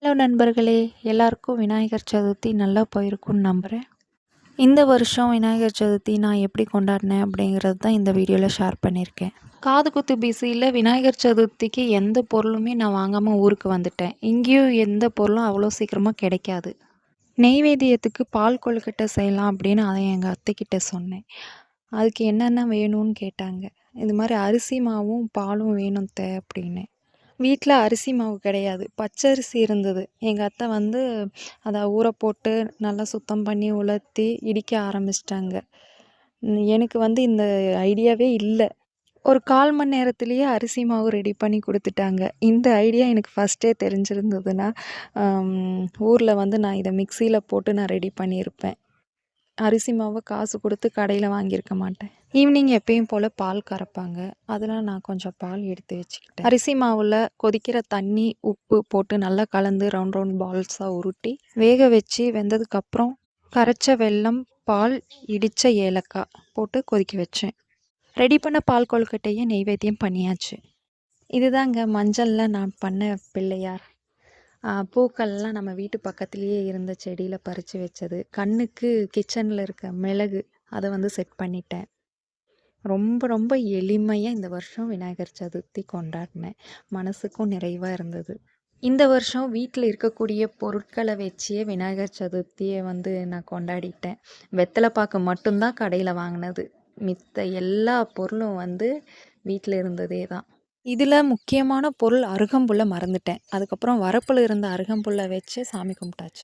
Hello நண்பர்களே, எல்லாருக்கும் விநாயகர் சதுர்த்தி நல்லா போயிருக்கும்னு நம்புகிறேன். இந்த வருஷம் விநாயகர் சதுர்த்தி நான் எப்படி கொண்டாடினேன் அப்படிங்கிறது தான் இந்த வீடியோவில் ஷேர் பண்ணியிருக்கேன். காது குத்து பிஸியில் விநாயகர் சதுர்த்திக்கு எந்த பொருளுமே நான் வாங்காமல் ஊருக்கு வந்துட்டேன். இங்கேயும் எந்த பொருளும் அவ்வளோ சீக்கிரமாக கிடைக்காது. நெய்வேத்தியத்துக்கு பால் கொழுக்கட்டை செய்யலாம் அப்படின்னு அதை எங்கள் அத்தைக்கிட்ட சொன்னேன். அதுக்கு என்னென்ன வேணும்னு கேட்டாங்க. இது மாதிரி அரிசி மாவும் பாலும் வேணும் அப்படின்னேன். வீட்டில் அரிசி மாவு கிடையாது, பச்சரிசி இருந்தது. எங்கள் அத்தை வந்து அதை ஊற போட்டு நல்லா சுத்தம் பண்ணி உலர்த்தி இடிக்க ஆரம்பிச்சிட்டாங்க. எனக்கு வந்து இந்த ஐடியாவே இல்லை. ஒரு 1/4 மணி நேரத்துலேயே அரிசி மாவு ரெடி பண்ணி கொடுத்துட்டாங்க. இந்த ஐடியா எனக்கு ஃபஸ்ட்டே தெரிஞ்சிருந்ததுன்னா ஊரில் வந்து நான் இதை மிக்சியில் போட்டு நான் ரெடி பண்ணியிருப்பேன். அரிசி மாவு காசு கொடுத்து கடையில் வாங்கியிருக்க மாட்டேன். ஈவினிங் எப்பயும் போல் பால் கறப்பாங்க. அதில் நான் கொஞ்சம் பால் எடுத்து வச்சுக்கிட்டேன். அரிசி மாவில் கொதிக்கிற தண்ணி உப்பு போட்டு நல்லா கலந்து ரவுண்ட் ரவுண்ட் பால்ஸாக உருட்டி வேக வச்சு வெந்ததுக்கப்புறம் கரைச்ச வெல்லம், பால், இடித்த ஏலக்காய் போட்டு கொதிக்க வச்சேன். ரெடி பண்ண பால் கொழுக்கட்டையை நெய்வேத்தியம் பண்ணியாச்சு. இதுதாங்க மஞ்சளில் நான் பண்ண பிள்ளையார். பூக்கள்லாம் நம்ம வீட்டு பக்கத்துலேயே இருந்த செடியில் பறித்து வச்சது. கண்ணுக்கு கிச்சனில் இருக்க மிளகு அதை வந்து செட் பண்ணிட்டேன். ரொம்ப ரொம்ப எளிமையாக இந்த வருஷம் விநாயகர் சதுர்த்தி கொண்டாடினேன். மனசுக்கும் நிறைவாக இருந்தது. இந்த வருஷம் வீட்டில் இருக்கக்கூடிய பொருட்களை வச்சே விநாயகர் சதுர்த்தியை வந்து நான் கொண்டாடிட்டேன். வெத்தலை பாக்கு மட்டும்தான் கடையில் வாங்கினது. மித்த எல்லா பொருளும் வந்து வீட்டில் இருந்ததே தான். இதில் முக்கியமான பொருள் அருகம்புல்லை மறந்துட்டேன். அதுக்கப்புறம் வரப்பில் இருந்த அருகம்புல்லை வச்சு சாமி கும்பிட்டாச்சு.